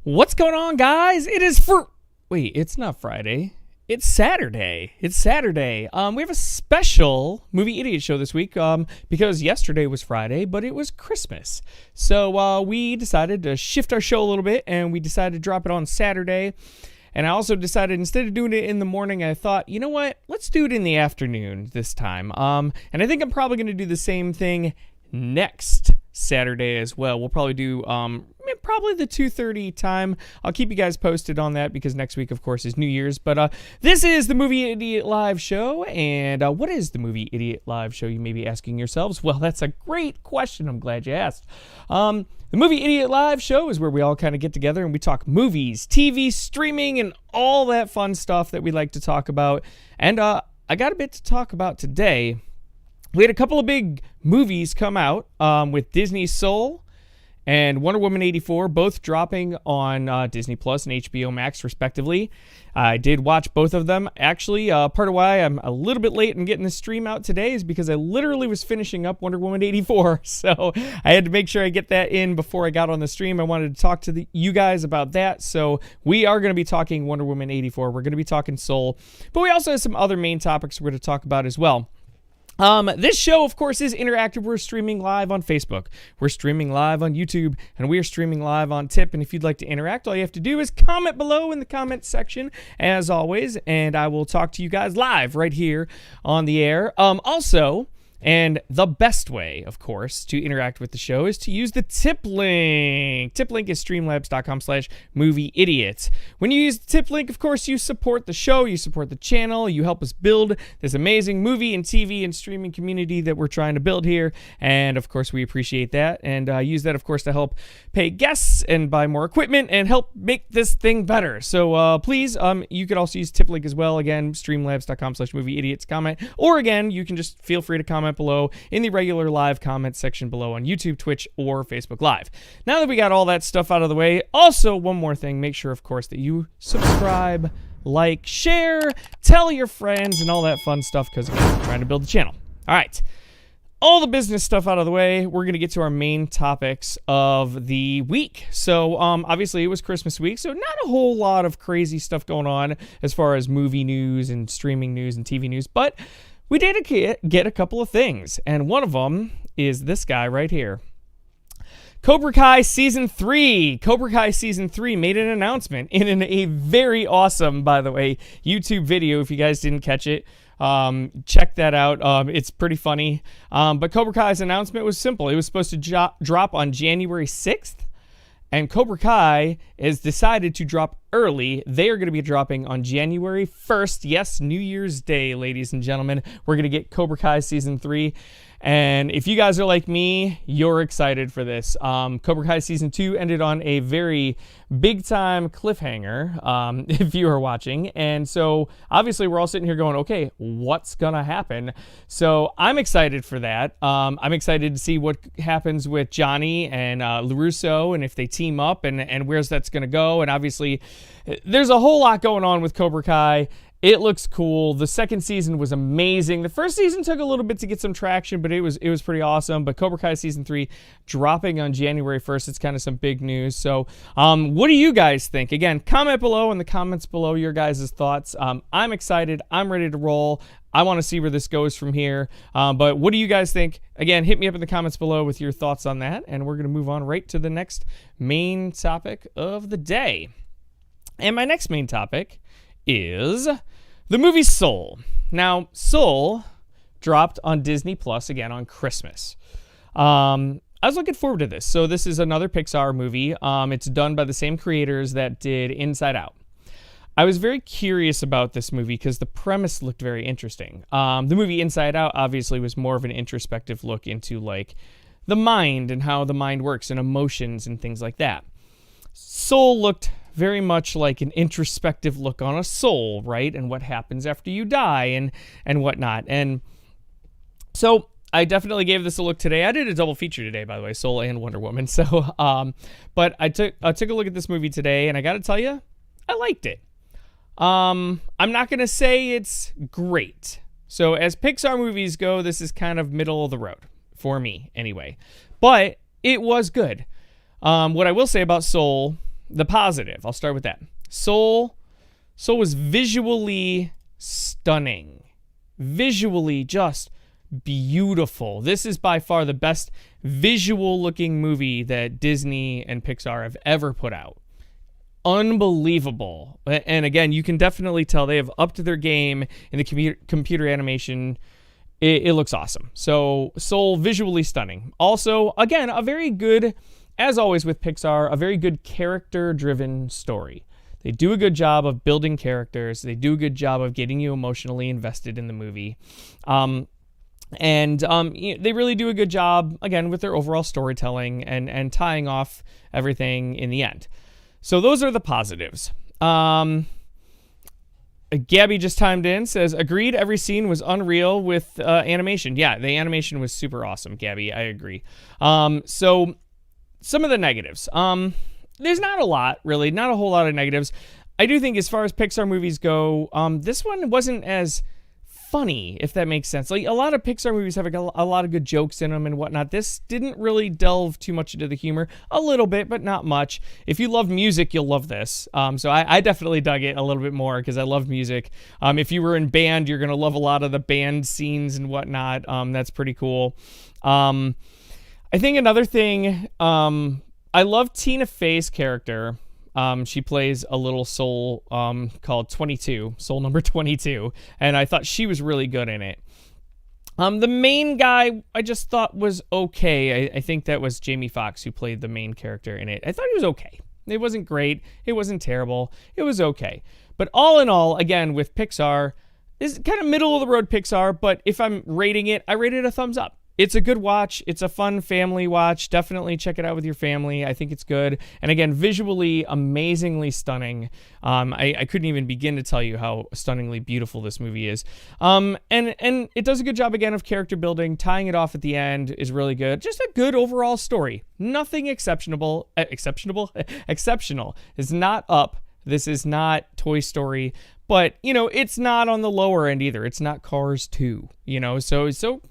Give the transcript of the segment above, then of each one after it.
What's going on, guys? Wait, it's not Friday. It's Saturday. It's Saturday. We have a special Movie Idiot show this week because yesterday was Friday, but it was Christmas. So we decided to shift our show a little bit, and we decided to drop it on Saturday. And I also decided, instead of doing it in the morning, I thought, you know what? Let's do it in the afternoon this time. And I think I'm probably going to do the same thing next Saturday as well. We'll probably do probably the 2:30 time. I'll keep you guys posted on that because next week, of course, is New Year's. But this is the Movie Idiot Live Show. And what is the Movie Idiot Live Show, you may be asking yourselves? Well, that's a great question. I'm glad you asked. The Movie Idiot Live Show is where we all kind of get together and we talk movies, TV, streaming, and all that fun stuff that we like to talk about. And I got a bit to talk about today. We had a couple of big movies come out with Disney's Soul and Wonder Woman 84, both dropping on Disney Plus and HBO Max, respectively. I did watch both of them. Actually, part of why I'm a little bit late in getting the stream out today is because I literally was finishing up Wonder Woman 84. So I had to make sure I get that in before I got on the stream. I wanted to talk to you guys about that. So we are going to be talking Wonder Woman 84. We're going to be talking Soul. But we also have some other main topics we're going to talk about as well. This show, of course, is interactive. We're streaming live on Facebook. We're streaming live on YouTube, and we're streaming live on Tip. And if you'd like to interact, all you have to do is comment below in the comment section, as always, and I will talk to you guys live right here on the air. Also, and the best way, of course, to interact with the show is to use the tip link. Tip link is streamlabs.com/movieidiots. When you use the tip link, of course, you support the show, you support the channel, you help us build this amazing movie and TV and streaming community that we're trying to build here. And, of course, we appreciate that. And use that, of course, to help pay guests and buy more equipment and help make this thing better. So, please, you could also use tip link as well. Again, streamlabs.com/movieidiots comment. Or, again, you can just feel free to comment below in the regular live comment section below on YouTube, Twitch, or Facebook Live. Now that we got all that stuff out of the way, also one more thing, make sure, of course, that you subscribe, like, share, tell your friends, and all that fun stuff, because again, we're trying to build the channel. All right. All the business stuff out of the way, we're going to get to our main topics of the week. So, obviously, it was Christmas week, so not a whole lot of crazy stuff going on as far as movie news and streaming news and TV news, but we did get a couple of things, and one of them is this guy right here. Cobra Kai Season 3. Cobra Kai Season 3 made an announcement in a very awesome, by the way, YouTube video. If you guys didn't catch it, check that out. It's pretty funny. But Cobra Kai's announcement was simple. It was supposed to drop on January 6th. And Cobra Kai has decided to drop early. They are going to be dropping on January 1st. Yes, New Year's Day, ladies and gentlemen. We're going to get Cobra Kai Season 3. And if you guys are like me, you're excited for this. Cobra Kai Season 2 ended on a very big-time cliffhanger, if you are watching. And so, obviously, we're all sitting here going, okay, what's going to happen? So, I'm excited for that. I'm excited to see what happens with Johnny and LaRusso and if they team up and where's that's going to go. And obviously, there's a whole lot going on with Cobra Kai. It looks cool. The second season was amazing. The first season took a little bit to get some traction, but it was pretty awesome. But Cobra Kai Season 3 dropping on January 1st. It's kind of some big news. So what do you guys think? Again, comment below in the comments below your guys' thoughts. I'm excited. I'm ready to roll. I want to see where this goes from here. But what do you guys think? Again, hit me up in the comments below with your thoughts on that. And we're going to move on right to the next main topic of the day. And my next main topic is the movie Soul. Now, Soul dropped on Disney Plus again on Christmas. I was looking forward to this. So this is another Pixar movie. It's done by the same creators that did Inside Out. I was very curious about this movie because the premise looked very interesting. The movie Inside Out obviously was more of an introspective look into like the mind and how the mind works and emotions and things like that. Soul looked very much like an introspective look on a soul, right? And what happens after you die and whatnot. And so I definitely gave this a look today. I did a double feature today, by the way, Soul and Wonder Woman. So, but I took a look at this movie today, and I got to tell you, I liked it. I'm not going to say it's great. So as Pixar movies go, this is kind of middle of the road for me anyway. But it was good. What I will say about Soul the positive. I'll start with that. Soul was visually stunning. Visually just beautiful. This is by far the best visual looking movie that Disney and Pixar have ever put out. Unbelievable. And again, you can definitely tell they have upped their game in the computer animation. It looks awesome. So Soul, visually stunning. Also, again, a very good, as always with Pixar, a very good character-driven story. They do a good job of building characters. They do a good job of getting you emotionally invested in the movie. They really do a good job, again, with their overall storytelling and tying off everything in the end. So those are the positives. Gabby just chimed in, says, agreed, every scene was unreal with animation. Yeah, the animation was super awesome, Gabby. I agree. So some of the negatives. There's not a lot, really. Not a whole lot of negatives. I do think as far as Pixar movies go, this one wasn't as funny, if that makes sense. Like, a lot of Pixar movies have a lot of good jokes in them and whatnot. This didn't really delve too much into the humor. A little bit, but not much. If you love music, you'll love this. So I definitely dug it a little bit more because I love music. If you were in band, you're going to love a lot of the band scenes and whatnot. That's pretty cool. I think another thing, I love Tina Fey's character. She plays a little soul called 22, soul number 22, and I thought she was really good in it. The main guy I just thought was okay. I think that was Jamie Foxx who played the main character in it. I thought he was okay. It wasn't great. It wasn't terrible. It was okay. But all in all, again, with Pixar, this is kind of middle of the road Pixar, but if I'm rating it, I rate it a thumbs up. It's a good watch. It's a fun family watch. Definitely check it out with your family. I think it's good. And again, visually, amazingly stunning. I couldn't even begin to tell you how stunningly beautiful this movie is. And it does a good job, again, of character building. Tying it off at the end is really good. Just a good overall story. Nothing exceptional. Exceptional is not Up. This is not Toy Story. But, it's not on the lower end either. It's not Cars 2, so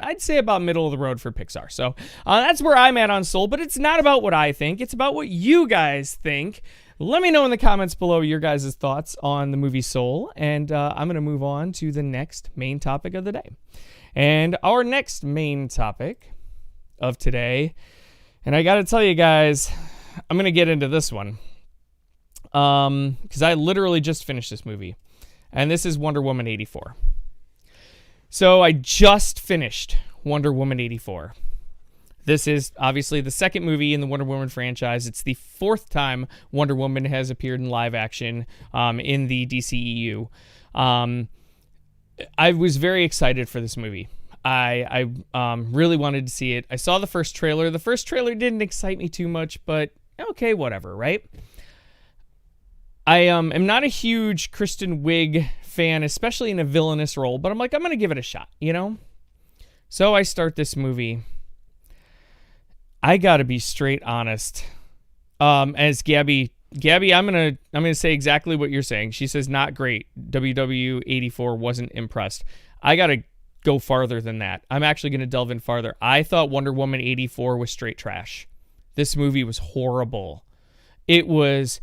I'd say about middle of the road for Pixar. So that's where I'm at on Soul, but it's not about what I think. It's about what you guys think. Let me know in the comments below your guys' thoughts on the movie Soul, and I'm going to move on to the next main topic of the day. And our next main topic of today, and I got to tell you guys, I'm going to get into this one because I literally just finished this movie, and this is Wonder Woman 84. So I just finished Wonder Woman 84. This is obviously the second movie in the Wonder Woman franchise. It's the fourth time Wonder Woman has appeared in live action in the DCEU. I was very excited for this movie. I really wanted to see it. I saw the first trailer. The first trailer didn't excite me too much, but okay, whatever, right? I am not a huge Kristen Wiig fan, especially in a villainous role, but I'm going to give it a shot, So I start this movie. I got to be straight honest. As Gabby, I'm going to say exactly what you're saying. She says not great. WW84 wasn't impressed. I got to go farther than that. I'm actually going to delve in farther. I thought Wonder Woman 84 was straight trash. This movie was horrible. It was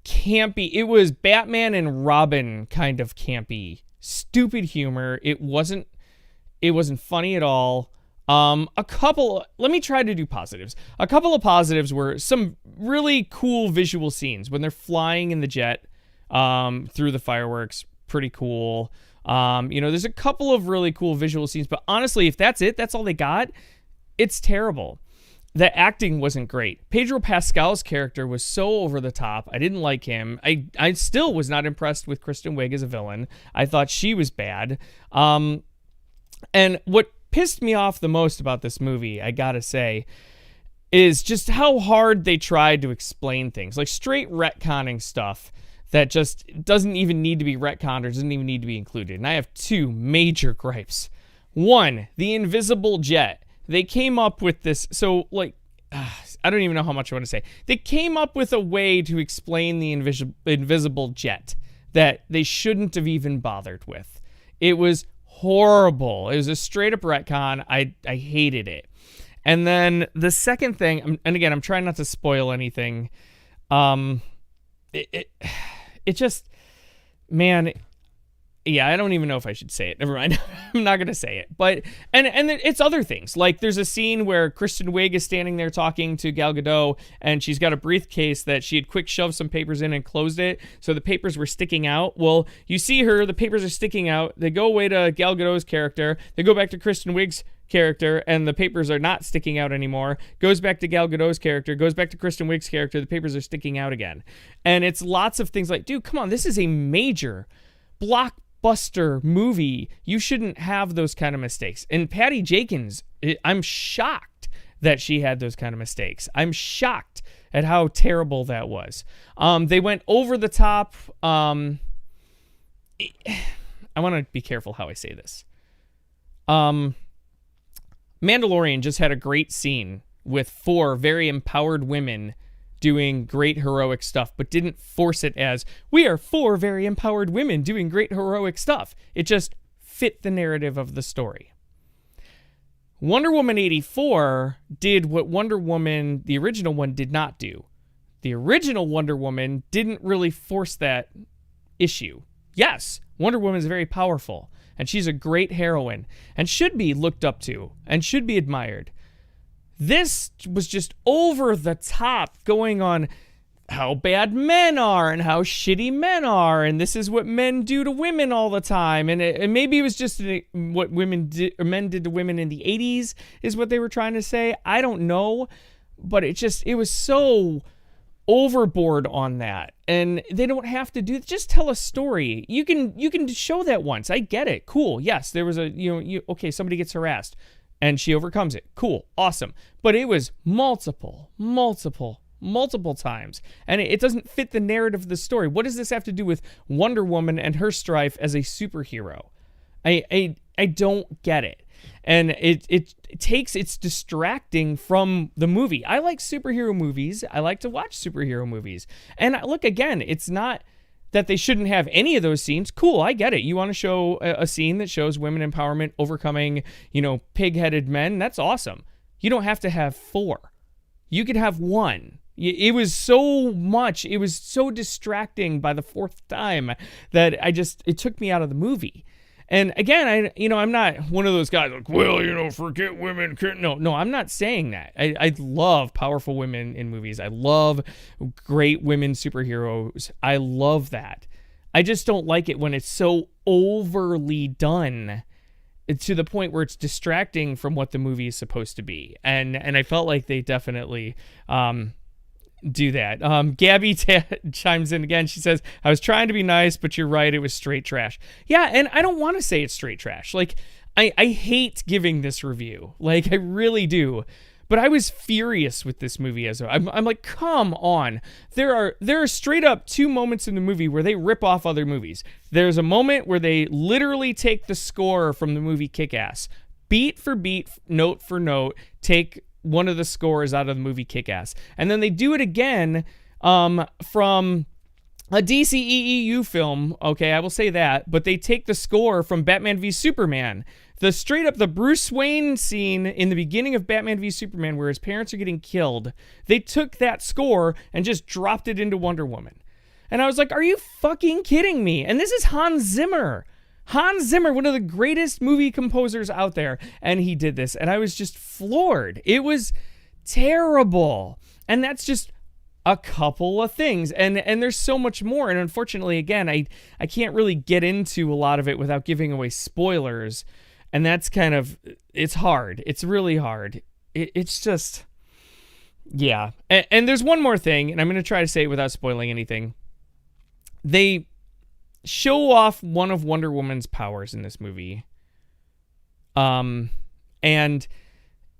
campy. It was Batman and Robin kind of campy, stupid humor. It wasn't funny at all. Let me try to do positives. A couple of positives were some really cool visual scenes when they're flying in the jet through the fireworks. Pretty cool. There's a couple of really cool visual scenes, but honestly, if that's it, that's all they got, it's terrible. The acting wasn't great. Pedro Pascal's character was so over the top. I didn't like him. I still was not impressed with Kristen Wiig as a villain. I thought she was bad. And what pissed me off the most about this movie, I gotta say, is just how hard they tried to explain things. Like straight retconning stuff that just doesn't even need to be retconned or doesn't even need to be included. And I have two major gripes. One, the invisible jet. They came up with this, I don't even know how much I want to say. They came up with a way to explain the invisible jet that they shouldn't have even bothered with. It was horrible. It was a straight up retcon. I hated it. And then the second thing, and again, I'm trying not to spoil anything. Um, it just, man, yeah, I don't even know if I should say it. Never mind. I'm not going to say it. But, and it's other things. Like, there's a scene where Kristen Wiig is standing there talking to Gal Gadot, and she's got a briefcase that she had quick shoved some papers in and closed it, so the papers were sticking out. Well, you see her, the papers are sticking out. They go away to Gal Gadot's character. They go back to Kristen Wiig's character, and the papers are not sticking out anymore. Goes back to Gal Gadot's character. Goes back to Kristen Wiig's character. The papers are sticking out again. And it's lots of things like, dude, come on, this is a major blockbuster movie. You shouldn't have those kind of mistakes. And Patty Jenkins, I'm shocked that she had those kind of mistakes. I'm shocked at how terrible that was. They went over the top. I want to be careful how I say this. Mandalorian just had a great scene with 4 very empowered women doing great heroic stuff, but didn't force it as, we are 4 very empowered women doing great heroic stuff. It just fit the narrative of the story. Wonder Woman 84 did what Wonder Woman, the original one, did not do. The original Wonder Woman didn't really force that issue. Yes, Wonder Woman is very powerful, and she's a great heroine, and should be looked up to, and should be admired. This was just over the top, going on how bad men are and how shitty men are, and this is what men do to women all the time. And maybe it was just what men did to women in the 80s is what they were trying to say. I don't know, but it was so overboard on that. And they don't have to do, just tell a story. You can show that once. I get it. Cool. Yes, there was okay, somebody gets harassed and she overcomes it. Cool. Awesome. But it was multiple times. And it doesn't fit the narrative of the story. What does this have to do with Wonder Woman and her strife as a superhero? I don't get it. And it's distracting from the movie. I like superhero movies. I like to watch superhero movies. And look, again, it's not that they shouldn't have any of those scenes. Cool, I get it. You want to show a scene that shows women empowerment overcoming, pig-headed men. That's awesome. You don't have to have 4. You could have 1. It was so much. It was so distracting by the 4th time that it took me out of the movie. And again, I'm not one of those guys like, well, forget women. No, I'm not saying that. I love powerful women in movies. I love great women superheroes. I love that. I just don't like it when it's so overly done to the point where it's distracting from what the movie is supposed to be. And I felt like they definitely do that. Gabby chimes in again. She says, I was trying to be nice, but you're right. It was straight trash. Yeah. And I don't want to say it's straight trash. Like, I hate giving this review. Like, I really do. But I was furious with this movie I'm like, come on. There are straight up 2 moments in the movie where they rip off other movies. There's a moment where they literally take the score from the movie Kick-Ass, beat for beat, note for note, take one of the scores out of the movie Kick-Ass. And then they do it again from a DCEEU film. Okay, I will say that. But they take the score from Batman v Superman. The Bruce Wayne scene in the beginning of Batman v Superman where his parents are getting killed. They took that score and just dropped it into Wonder Woman. And I was like, are you fucking kidding me? And this is Hans Zimmer. Hans Zimmer, one of the greatest movie composers out there, and he did this, and I was just floored. It was terrible. And that's just a couple of things, and there's so much more, and unfortunately, again, I can't really get into a lot of it without giving away spoilers, and that's it's hard. It's really hard. It's just, yeah. And there's one more thing, and I'm going to try to say it without spoiling anything. They show off one of Wonder Woman's powers in this movie. And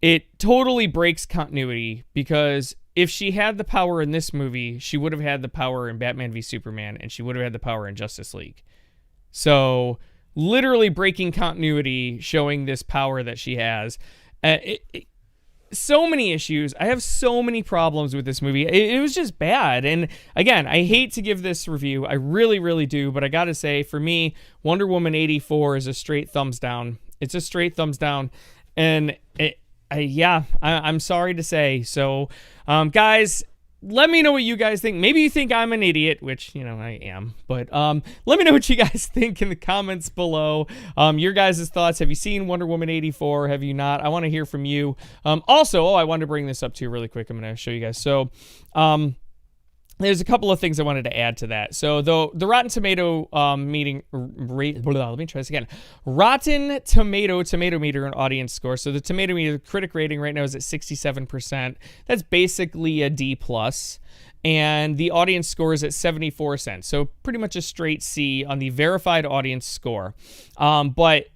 it totally breaks continuity because if she had the power in this movie, she would have had the power in Batman v Superman and she would have had the power in Justice League. So literally breaking continuity, showing this power that she has. So many issues. I have so many problems with this movie. It was just bad. And again, I hate to give this review. I really, really do. But I got to say, for me, Wonder Woman 84 is a straight thumbs down. It's a straight thumbs down. And I'm sorry to say. So, guys, let me know what you guys think. Maybe you think I'm an idiot, which, I am. But let me know what you guys think in the comments below. Your guys' thoughts. Have you seen Wonder Woman 84? Have you not? I want to hear from you. Also, I wanted to bring this up to you really quick. I'm going to show you guys. So, there's a couple of things I wanted to add to that. So the Rotten Tomato let me try this again. Rotten Tomato meter and audience score. So the tomato meter critic rating right now is at 67%. That's basically a D+. And the audience score is at 74 cents. So pretty much a straight C on the verified audience score. But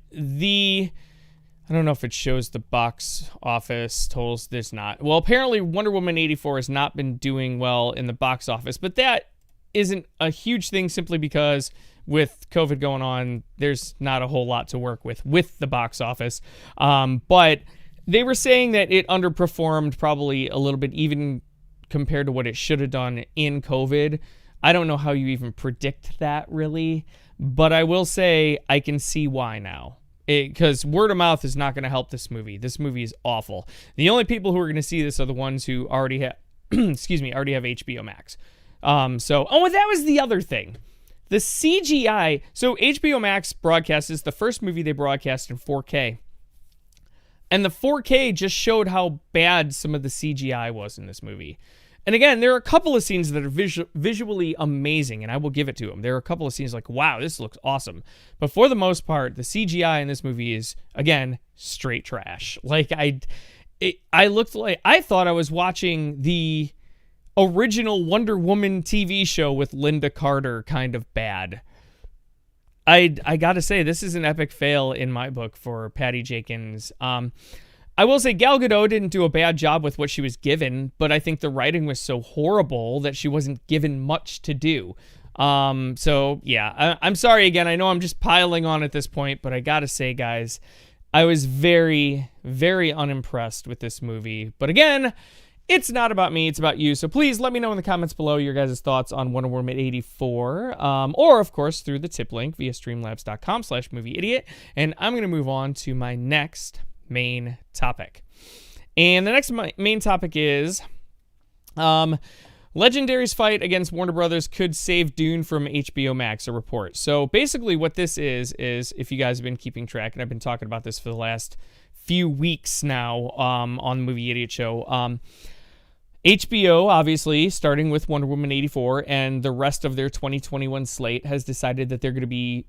I don't know if it shows the box office totals. There's not. Well, apparently Wonder Woman 84 has not been doing well in the box office, but that isn't a huge thing simply because with COVID going on, there's not a whole lot to work with the box office. But they were saying that it underperformed probably a little bit even compared to what it should have done in COVID. I don't know how you even predict that really, but I will say I can see why now. Because word of mouth is not going to help this movie. This movie is awful. The only people who are going to see this are the ones who already have, already have HBO Max. And that was the other thing. The CGI. So HBO Max broadcasts the first movie they broadcast in 4K. And the 4K just showed how bad some of the CGI was in this movie. And again, there are a couple of scenes that are visually amazing, and I will give it to them. There are a couple of scenes like, wow, this looks awesome. But for the most part, the CGI in this movie is, again, straight trash. Like, I thought I was watching the original Wonder Woman TV show with Linda Carter kind of bad. I gotta say, this is an epic fail in my book for Patty Jenkins. I will say Gal Gadot didn't do a bad job with what she was given, but I think the writing was so horrible that she wasn't given much to do. I'm sorry again. I know I'm just piling on at this point, but I gotta say, guys, I was very, very unimpressed with this movie. But again, it's not about me, it's about you. So please let me know in the comments below your guys' thoughts on Wonder Woman 84. Or, of course, through the tip link via streamlabs.com/movieidiot. And I'm going to move on to my next main topic. And the next main topic is Legendary's fight against Warner Brothers could save Dune from HBO Max, a report. So basically what this is if you guys have been keeping track, and I've been talking about this for the last few weeks now on the Movie Idiot Show, HBO, obviously, starting with Wonder Woman 84 and the rest of their 2021 slate, has decided that they're going to be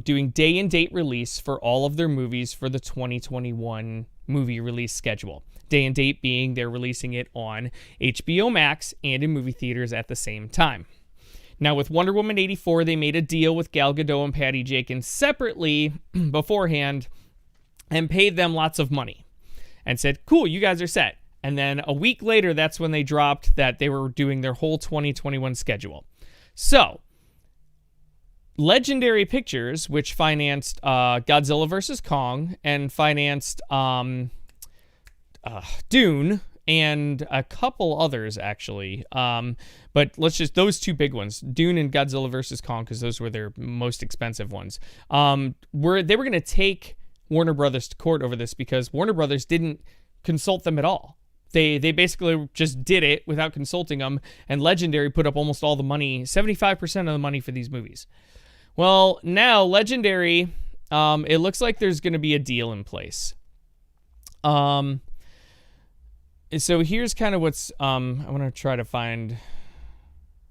doing day-and-date release for all of their movies for the 2021 movie release schedule. Day and date being they're releasing it on HBO Max and in movie theaters at the same time. Now, with Wonder Woman 84, they made a deal with Gal Gadot and Patty Jenkins separately beforehand and paid them lots of money and said, cool, you guys are set. And then a week later, that's when they dropped that they were doing their whole 2021 schedule. So, Legendary Pictures, which financed Godzilla vs. Kong and financed Dune and a couple others, actually. But let's just, those two big ones, Dune and Godzilla vs. Kong, because those were their most expensive ones. They were going to take Warner Brothers to court over this because Warner Brothers didn't consult them at all. They basically just did it without consulting them, and Legendary put up almost all the money, 75% of the money for these movies. Well, now Legendary, it looks like there's going to be a deal in place. So here's kind of what's, I want to try to find.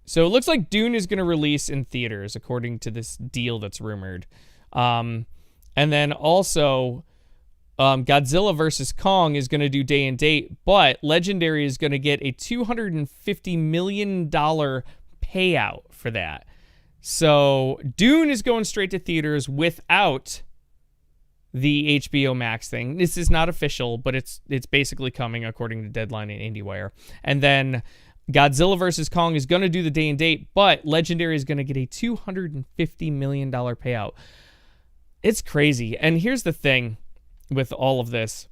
So it looks like Dune is going to release in theaters, according to this deal that's rumored. And then also, Godzilla vs. Kong is going to do day and date, but Legendary is going to get a $250 million payout for that. So Dune is going straight to theaters without the HBO Max thing. This is not official, but it's basically coming according to Deadline and IndieWire. And then Godzilla vs. Kong is going to do the day and date, but Legendary is going to get a $250 million payout. It's crazy. And here's the thing with all of this.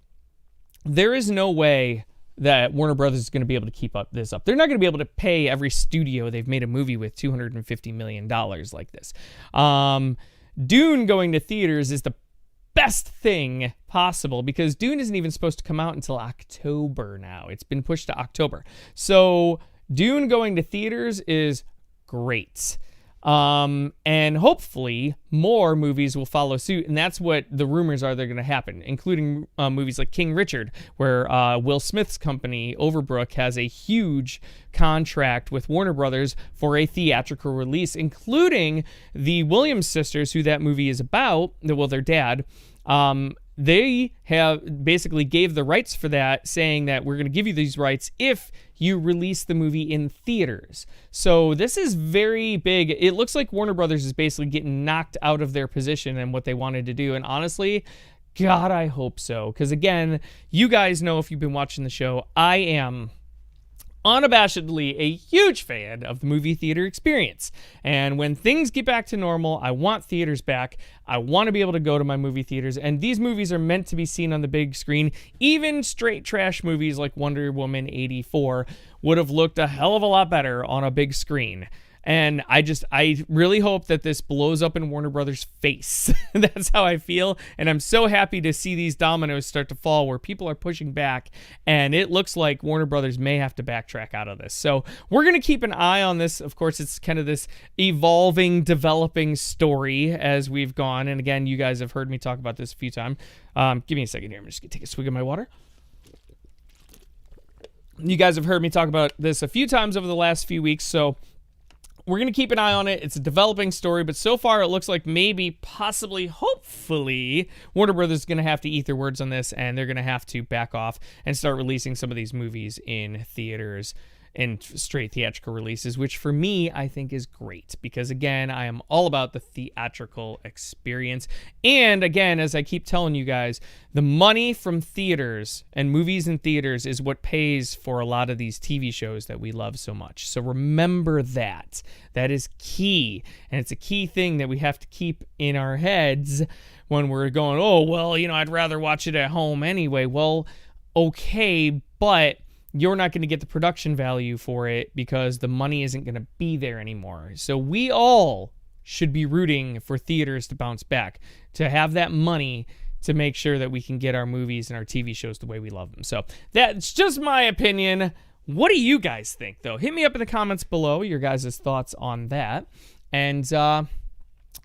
There is no way that Warner Brothers is going to be able to keep this up. They're not going to be able to pay every studio they've made a movie with $250 million like this. Dune going to theaters is the best thing possible because Dune isn't even supposed to come out until October now. It's been pushed to October. So Dune going to theaters is great. And hopefully more movies will follow suit, and that's what the rumors are they're going to happen, including movies like King Richard, where Will Smith's company, Overbrook, has a huge contract with Warner Brothers for a theatrical release, including the Williams sisters, who that movie is about, well, their dad. They have basically gave the rights for that, saying that we're going to give you these rights if you release the movie in theaters. So this is very big. It looks like Warner Brothers is basically getting knocked out of their position and what they wanted to do. And honestly, God, I hope so. Because again, you guys know, if you've been watching the show, I am unabashedly a huge fan of the movie theater experience. And when things get back to normal, I want theaters back. I want to be able to go to my movie theaters. And these movies are meant to be seen on the big screen. Even straight trash movies like Wonder Woman 84 would have looked a hell of a lot better on a big screen. And I really hope that this blows up in Warner Brothers' face. That's how I feel. And I'm so happy to see these dominoes start to fall where people are pushing back. And it looks like Warner Brothers may have to backtrack out of this. So we're going to keep an eye on this. Of course, it's kind of this evolving, developing story as we've gone. And again, you guys have heard me talk about this a few times. Give me a second here. I'm just going to take a swig of my water. You guys have heard me talk about this a few times over the last few weeks. So we're going to keep an eye on it. It's a developing story, but so far it looks like maybe, possibly, hopefully, Warner Brothers is going to have to eat their words on this, and they're going to have to back off and start releasing some of these movies in theaters and straight theatrical releases, which for me, I think is great because, again, I am all about the theatrical experience. And again, as I keep telling you guys, the money from theaters and movies in theaters is what pays for a lot of these TV shows that we love so much. So remember that. That is key. And it's a key thing that we have to keep in our heads when we're going, oh, well, I'd rather watch it at home anyway. Well, okay, but you're not going to get the production value for it because the money isn't going to be there anymore. So we all should be rooting for theaters to bounce back, to have that money to make sure that we can get our movies and our TV shows the way we love them. So that's just my opinion. What do you guys think, though? Hit me up in the comments below, your guys' thoughts on that. And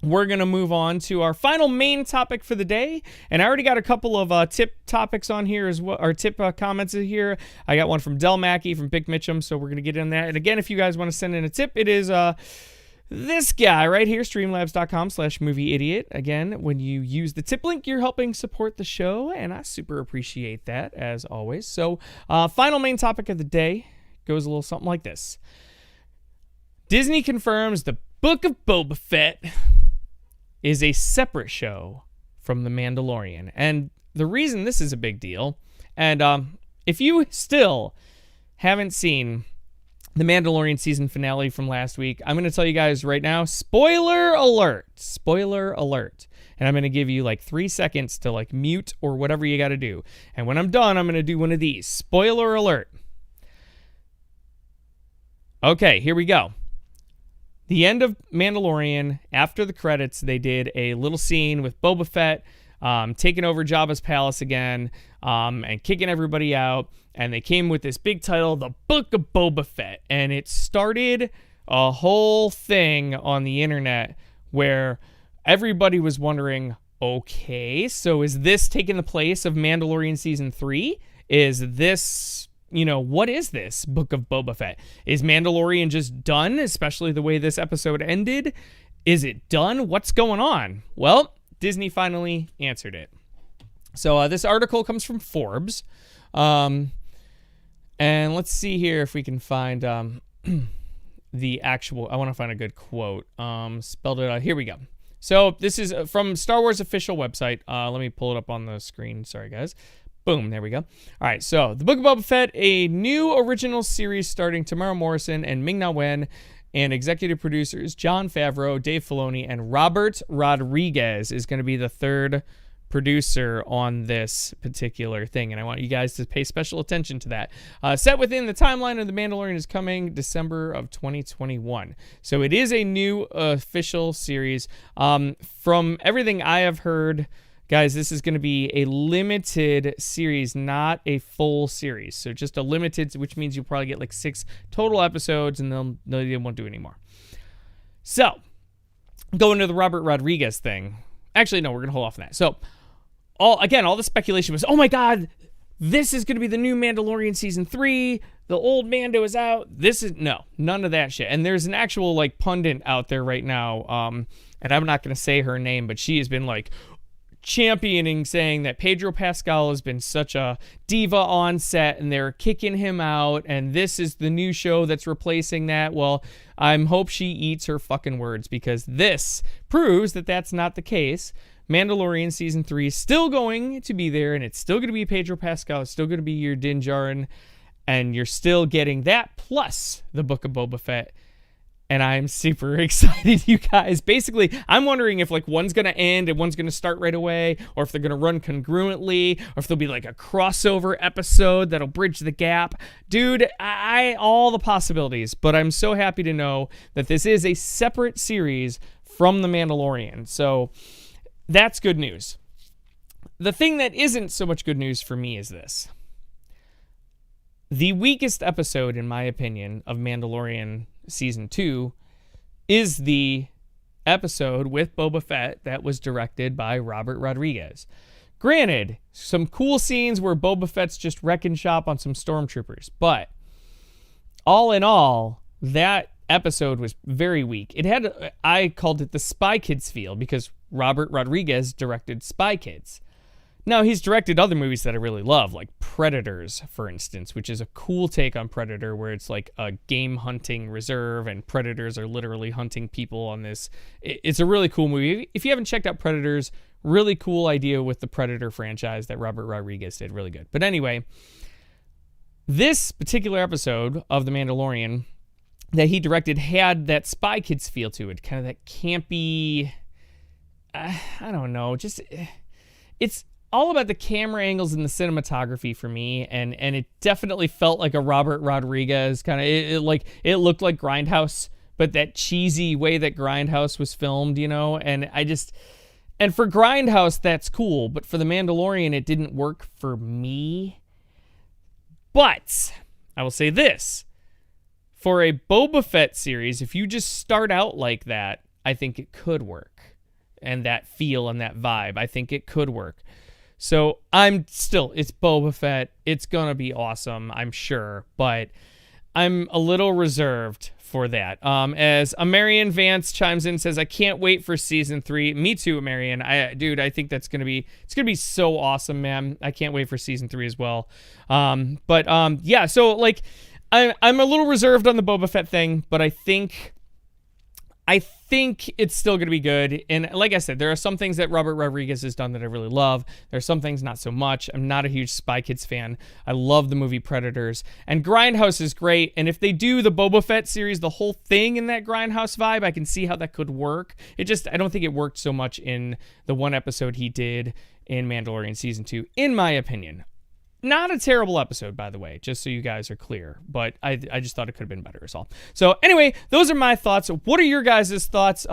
we're going to move on to our final main topic for the day. And I already got a couple of tip topics on here as well, or tip comments in here. I got one from Del Mackey from Big Mitchum, so we're going to get in that. And again, if you guys want to send in a tip, it is this guy right here, streamlabs.com/movieidiot. Again, when you use the tip link, you're helping support the show, and I super appreciate that, as always. So, final main topic of the day goes a little something like this. Disney confirms the Book of Boba Fett is a separate show from The Mandalorian. And the reason this is a big deal, and if you still haven't seen The Mandalorian season finale from last week, I'm going to tell you guys right now, spoiler alert. Spoiler alert. And I'm going to give you like 3 seconds to like mute or whatever you got to do. And when I'm done, I'm going to do one of these. Spoiler alert. Okay, here we go. The end of Mandalorian, after the credits, they did a little scene with Boba Fett taking over Jabba's palace again and kicking everybody out. And they came with this big title, The Book of Boba Fett. And it started a whole thing on the internet where everybody was wondering, okay, so is this taking the place of Mandalorian Season 3? Is this... what is this Book of Boba Fett? Is Mandalorian just done, especially the way this episode ended? Is it done? What's going on? Well, Disney finally answered it. So this article comes from Forbes. And let's see here if we can find the actual... I want to find a good quote. Spelled it out. Here we go. So this is from Star Wars official website. Let me pull it up on the screen. Sorry, guys. Boom, there we go. All right, so The Book of Boba Fett, a new original series starring Tamara Morrison and Ming-Na Wen, and executive producers Jon Favreau, Dave Filoni, and Robert Rodriguez is going to be the third producer on this particular thing, and I want you guys to pay special attention to that. Set within the timeline of The Mandalorian is coming December of 2021. So it is a new official series. From everything I have heard, Guys, this is going to be a limited series, not a full series. So just a limited, which means you'll probably get like 6 total episodes, and they won't do any more. So, going to the Robert Rodriguez thing. Actually, no, we're going to hold off on that. So, all the speculation was, oh my God, this is going to be the new Mandalorian season 3. The old Mando is out. None of that shit. And there's an actual like pundit out there right now, and I'm not going to say her name, but she has been like championing, saying that Pedro Pascal has been such a diva on set and they're kicking him out, and this is the new show that's replacing that. Well, I hope she eats her fucking words, because this proves that that's not the case. Mandalorian season 3 is still going to be there, and it's still going to be Pedro Pascal. It's still going to be your Din Djarin, and you're still getting that plus the Book of Boba Fett. And I'm super excited, you guys. Basically, I'm wondering if like one's going to end and one's going to start right away, or if they're going to run congruently, or if there'll be like a crossover episode that'll bridge the gap. Dude, all the possibilities. But I'm so happy to know that this is a separate series from The Mandalorian. So that's good news. The thing that isn't so much good news for me is this. The weakest episode, in my opinion, of Mandalorian Season 2 is the episode with Boba Fett that was directed by Robert Rodriguez. Granted, some cool scenes where Boba Fett's just wrecking shop on some stormtroopers, but all in all, that episode was very weak. I called it the Spy Kids feel, because Robert Rodriguez directed Spy Kids. Now, he's directed other movies that I really love, like Predators, for instance, which is a cool take on Predator, where it's like a game hunting reserve and predators are literally hunting people on this. It's a really cool movie. If you haven't checked out Predators, really cool idea with the Predator franchise that Robert Rodriguez did. Really good. But anyway, this particular episode of The Mandalorian that he directed had that Spy Kids feel to it, kind of that campy, I don't know, just, it's all about the camera angles and the cinematography for me, and it definitely felt like a Robert Rodriguez kind of, it looked like Grindhouse, but that cheesy way that Grindhouse was filmed, you know, and for Grindhouse, that's cool, but for The Mandalorian, it didn't work for me. But I will say this, for a Boba Fett series, if you just start out like that, I think it could work, and that feel and that vibe, I think it could work. So it's Boba Fett. It's going to be awesome, I'm sure, but I'm a little reserved for that. As Amarian Vance chimes in and says, I can't wait for season 3. Me too, Amarian. I think it's going to be so awesome, man. I can't wait for season 3 as well. Yeah, so like, I'm a little reserved on the Boba Fett thing, but I think it's still going to be good. And like I said, there are some things that Robert Rodriguez has done that I really love. There are some things not so much. I'm not a huge Spy Kids fan. I love the movie Predators. And Grindhouse is great. And if they do the Boba Fett series, the whole thing in that Grindhouse vibe, I can see how that could work. I don't think it worked so much in the one episode he did in Mandalorian Season 2, in my opinion. Not a terrible episode, by the way, just so you guys are clear, but I just thought it could have been better as well. So anyway, those are my thoughts. What are your guys' thoughts?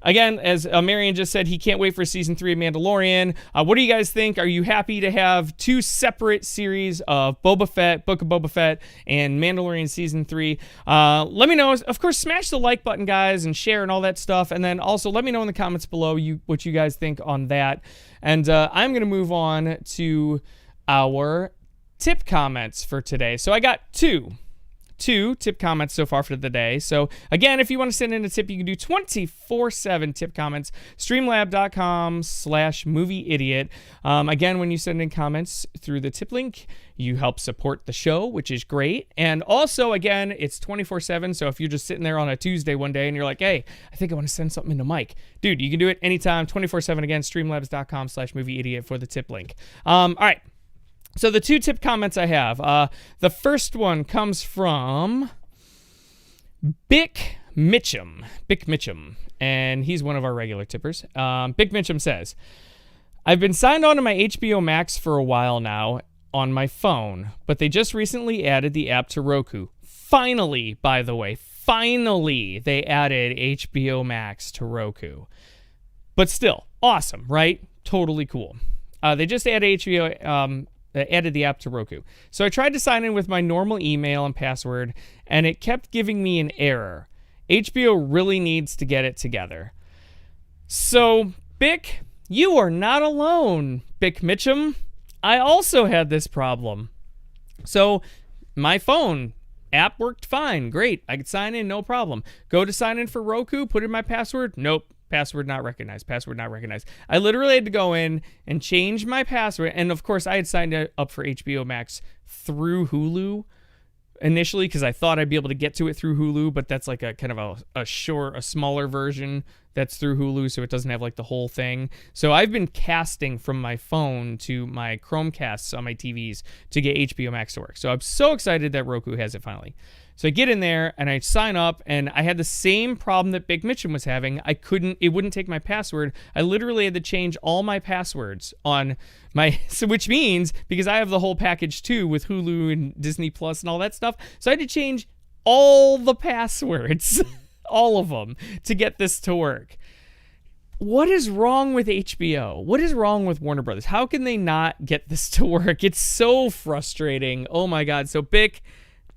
Again, as Marion just said, he can't wait for season 3 of Mandalorian. What do you guys think? Are you happy to have 2 separate series of Boba Fett, Book of Boba Fett, and Mandalorian season 3? Let me know. Of course, smash the like button, guys, and share and all that stuff. And then also let me know in the comments below what you guys think on that. And I'm going to move on to our tip comments for today. So I got two tip comments so far for the day. So again, if you want to send in a tip, you can do 24/7 tip comments, streamlab.com/movieidiot. Again, when you send in comments through the tip link, you help support the show, which is great. And also, again, it's 24/7. So if you're just sitting there on a Tuesday one day and you're like, hey, I think I want to send something into Mike, dude, you can do it anytime, 24/7. Again, streamlabs.com/movieidiot for the tip link. All right. So the 2 tip comments I have, the first one comes from Bick Mitchum, and he's one of our regular tippers. Bick Mitchum says, I've been signed on to my HBO Max for a while now on my phone, but they just recently added the app to Roku. Finally, by the way, they added HBO Max to Roku. But still, awesome, right? totally cool. They just added HBO, added the app to Roku. So I tried to sign in with my normal email and password, and it kept giving me an error. HBO really needs to get it together. So, Bick, you are not alone, Bick Mitchum. I also had this problem. So, my phone app worked fine. Great. I could sign in, no problem. Go to sign in for Roku, put in my password. Nope. Password not recognized. Password not recognized. I literally had to go in and change my password. And of course, I had signed up for HBO Max through Hulu initially because I thought I'd be able to get to it through Hulu, but that's like a kind of a smaller version that's through Hulu, so it doesn't have like the whole thing. So I've been casting from my phone to my Chromecasts on my TVs to get HBO Max to work. So I'm so excited that Roku has it finally. So I get in there and I sign up, and I had the same problem that Big Mitchum was having. It wouldn't take my password. I literally had to change all my passwords on my, so which means because I have the whole package too with Hulu and Disney Plus and all that stuff. So I had to change all the passwords, all of them, to get this to work. What is wrong with HBO? What is wrong with Warner Brothers? How can they not get this to work? It's so frustrating. Oh my God. So Bick,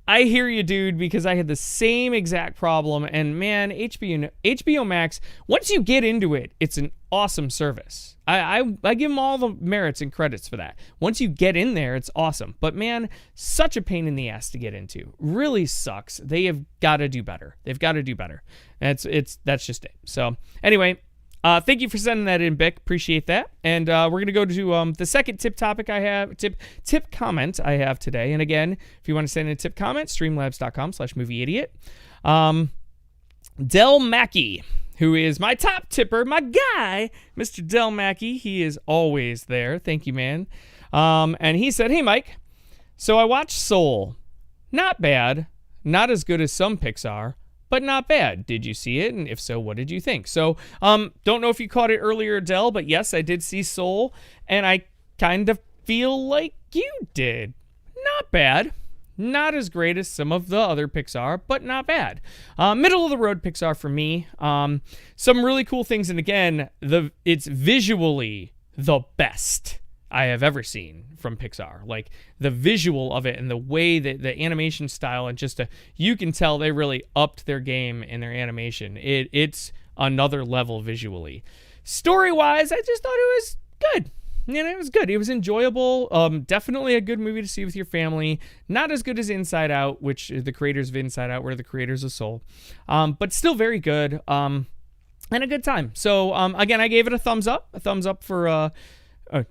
I hear you, dude, because I had the same exact problem. And man, HBO Max, once you get into it, it's an awesome service. I give them all the merits and credits for that. Once you get in there, it's awesome. But man, such a pain in the ass to get into. Really sucks. They have got to do better. They've got to do better. That's just it. So anyway, thank you for sending that in, Bick. Appreciate that. And we're going to go to the second tip comment I have today. And again, if you want to send in a tip comment, streamlabs.com/movieidiot. Del Mackey, who is my top tipper, my guy, Mr. Del Mackey. He is always there. Thank you, man. And he said, "Hey, Mike, so I watched Soul. Not bad. Not as good as some Pixar, but not bad. Did you see it? And if so, what did you think?" So, don't know if you caught it earlier, Del, but yes, I did see Soul, and I kind of feel like you did. Not bad. Not as great as some of the other Pixar, but not bad. Middle of the road Pixar for me. Some really cool things, and again, it's visually the best I have ever seen from Pixar. Like the visual of it and the way that the animation style, and just you can tell they really upped their game in their animation. It's another level visually. Story-wise, I just thought it was good. You know, it was good. It was enjoyable. Definitely a good movie to see with your family. Not as good as Inside Out, which the creators of Inside Out were the creators of Soul. But still very good. And a good time. So, again, I gave it a thumbs up. A thumbs up for...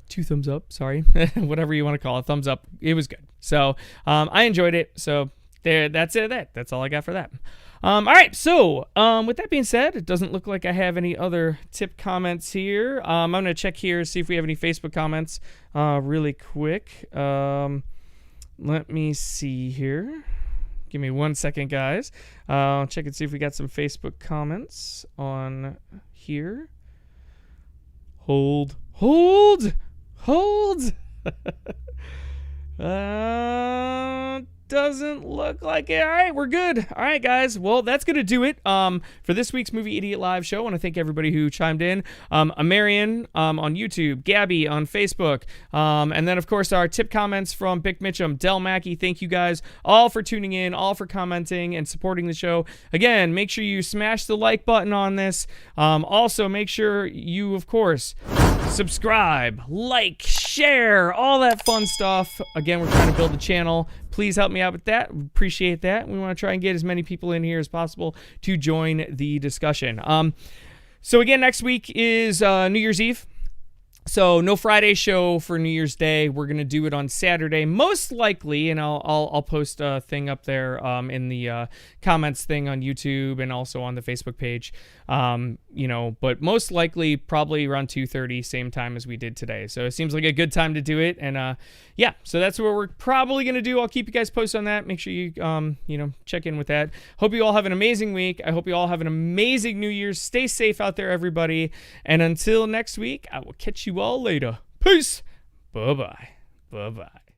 2 thumbs up, sorry. Whatever you want to call it, thumbs up. It was good. So I enjoyed it. So that's it. That's all I got for that. All right. So with that being said, it doesn't look like I have any other tip comments here. I'm going to check here, see if we have any Facebook comments really quick. Let me see here. Give me 1 second, guys. I'll check and see if we got some Facebook comments on here. Hold. Doesn't look like it. All right, we're good. All right, guys. Well, that's going to do it for this week's Movie Idiot Live show. I want to thank everybody who chimed in. Marion on YouTube, Gabby on Facebook, and then, of course, our tip comments from Bick Mitchum, Del Mackey. Thank you guys all for tuning in, all for commenting and supporting the show. Again, make sure you smash the like button on this. Also, make sure you, of course, subscribe, like, share, all that fun stuff. Again, we're trying to build the channel. Please help me out with that. Appreciate that. We want to try and get as many people in here as possible to join the discussion. So again, next week is New Year's Eve. So no Friday show for New Year's Day. We're gonna do it on Saturday, most likely, and I'll post a thing up there in the comments thing on YouTube and also on the Facebook page. But most likely probably around 2:30, same time as we did today. So it seems like a good time to do it, and yeah. So that's what we're probably gonna do. I'll keep you guys posted on that. Make sure you check in with that. Hope you all have an amazing week. I hope you all have an amazing New Year's. Stay safe out there, everybody. And until next week, I will catch you all later. Peace. Bye-bye. Bye-bye.